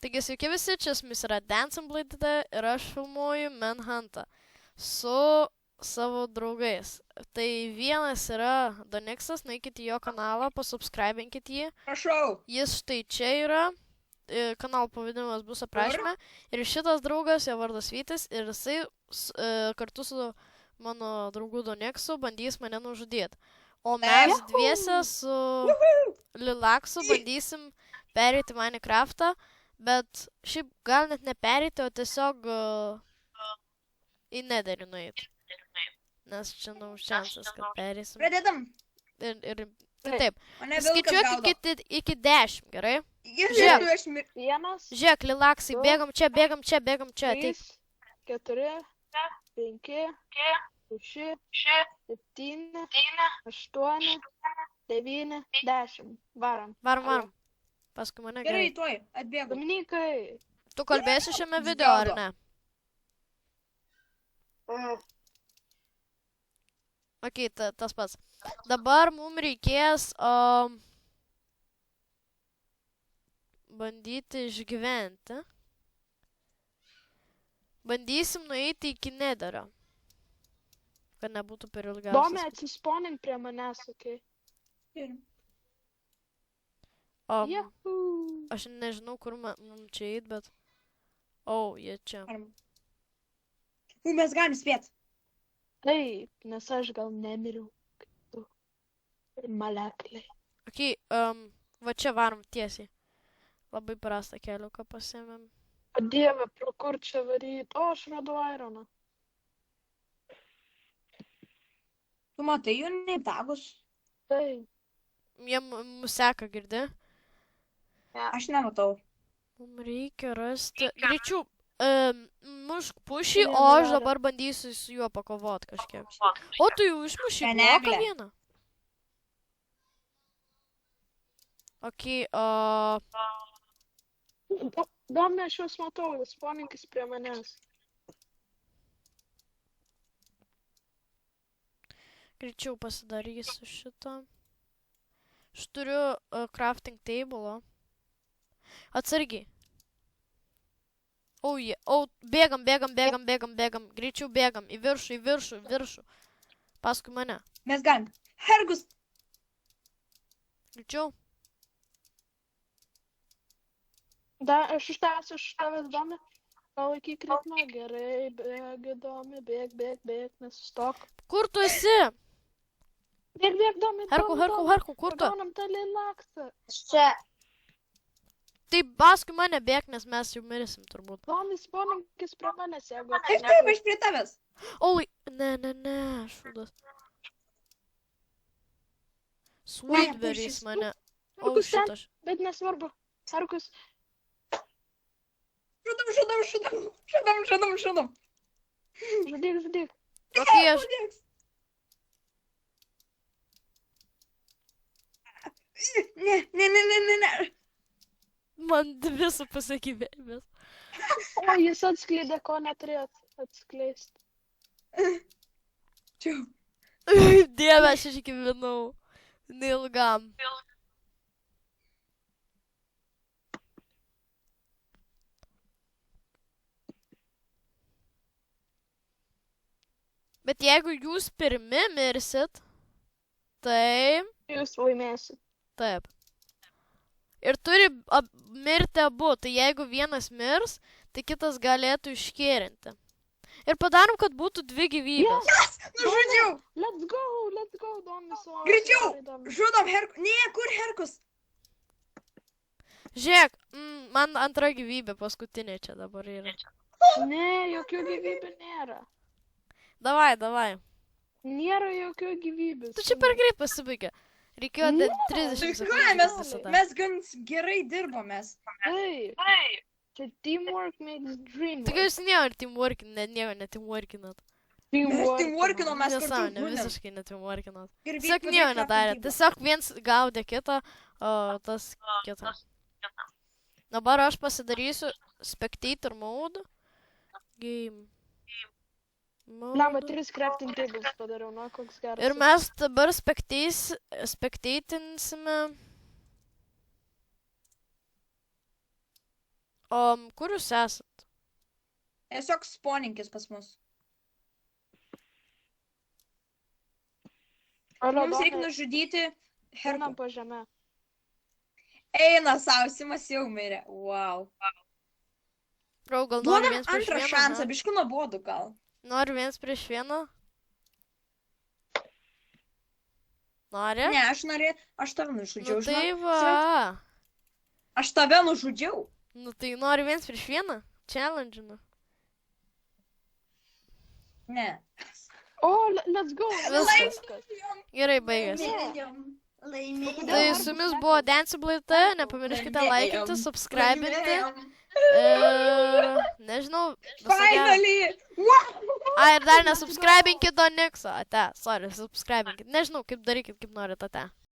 Taigi sveiki visi, čia su jumis yra Dancing Blade ir aš filmuoju Manhuntą su savo draugais. Tai vienas yra Donixas, nueikit į jo kanalą, pasubscribinkit jį. Prašau. Jis štai čia yra, kanalo pavadinimas bus aprašyme. Ir šitas draugas, jo vardas Vytis, ir jisai kartu su mano draugu Donixu bandys mane nužudyti. O mes dviese su Lilaksu bandysim pereiti Minecraftą. Bet šiaip gal net nepereiti, o tiesiog į Netherį nueiti. Nes čia šansas, kad pereisim. Pradedam. Ir taip. Mane vilkas gaudo. Skaičiuok iki 10, gerai? Žiūrėk. Vienas, Žiūrėk, Lilaksai, bėgam čia. 3, 4, 5, 6, 7, 8, 9, 10. Varam. Varom. Paskui mane Gerai, gerai. tuoj, atbėgu. Dominikai. Tu kalbėsi šiame video, ar ne? Ok, tas pats. Dabar mums reikės bandyti išgyventi. Bandysim nueiti iki Netherio. Kad nebūtų per ilgiausias. Domė, atsisponink prie manęs, okei? Juhu. Aš nežinau, kur mums čia eit, bet... jie čia. Mes galim spėt. Taip, nes aš gal nemiriau. Kaip tu. Malekliai. Ok, va čia varom tiesiai. Labai prastą keliuką pasiėmėm. O Dieve, pro kur čia varyt? O, aš radau ironą. Tu matai jų neįtagus? Taip. Jie mus seka, girdi? Aš nematau. Mums reikia rasti... Greičiau, mušk pušį, o aš dabar bandysiu su juo pakovot kažkiek. O tu jau išmušį bloką vieną. Ok, Domė, aš juos matau, jūs sponinkis prie manęs. Greičiau pasidarysiu šitą. Aš turiu crafting table. Atsargiai. Bėgam. Greičiau bėgam. Į viršų. Paskui mane. Mes galim. Hergus. Greičiau. Aš iš tavęs, Domė. Palaikyk ritmą. Gerai, bėgi, Domė. Bėg, nesustok. Kur tu esi? Bėg, Domė. Herku, kur tu? Gaunam tą Lilaksą. Čia. Taip, paskui mane bėg, nes mes jau mirsim turbūt. Domė, sponinkis prie manęs, jeigu... Taip, aš prie tavęs. Ne, šūdas. Sweetberries mane. Šitas. Bet nesvarbu. Herkus. Šudam. Žudyk. Ok, aš... Ne. Man 2,5 gyvenimės. O, jis atskleidė, ko neturėt atskleisti. Čia. Dieve, aš išgyvenau. Neilgam. Bet jeigu jūs pirmi mirsit, tai... Jūs laimėsit. Taip. Ir turi mirti abu, tai jeigu vienas mirs, tai kitas galėtų iškėrinti. Ir padarom, kad būtų 2 gyvybės. Yes! Nužudžiau! Let's go, Domis. Greičiau! Žudom Herkus. Ne, kur Herkus? Žiūrėk, man 2 gyvybė, paskutinė čia dabar yra. Ne, jokių gyvybių nėra. Davai. Nėra jokių gyvybių. Tu čia per greit pasibaigė. Reikėjo 30 sekundžių visada. Mes gan gerai dirbomės. Taip. Čia teamwork makes dream. Tik jūs nieko neteamworkinat. Mes teamworkinom, mes kartu Nesąmonė, žudėm. visiškai neteamworkinat. Ir Tiesiog nieko nedarė. Tiesiog viens gaudė kitą, o tas kitą. Dabar aš pasidarysiu spectator mode. Game. Lama, 3 crafting tables padariau, nu, koks geras. Ir mes dabar spektatinsime. Kur jūs esat? Tiesiog sponinkis pas mus. Mums reikia nužudyti Herkų Herkų. po žemę. Eina savo, Simas jau mirė. Wow. Bro, gal nori Duodam viens prieš antrą vieną? šansą, aha? biškų nuobodu gal. Nori viens prieš vieną? Nori? Ne, aš tave Nu nužudžiau, tai žinok. va. Aš tave nužudžiau. Nu tai nori viens prieš vieną? Challenge'inu. Ne. O, let's go. Viskas. Gerai, baigėsi. Laimėjom. Tai su jumis buvo Danceable T, nepamirškite laikinti, subscribinti. Nežinau. viso gero. Finally! Wow! Ai, ir dar nesubscribinkit Donikso. Ate, sorry, subscribinkit. Nežinau, kaip darykit, kaip norit, ate.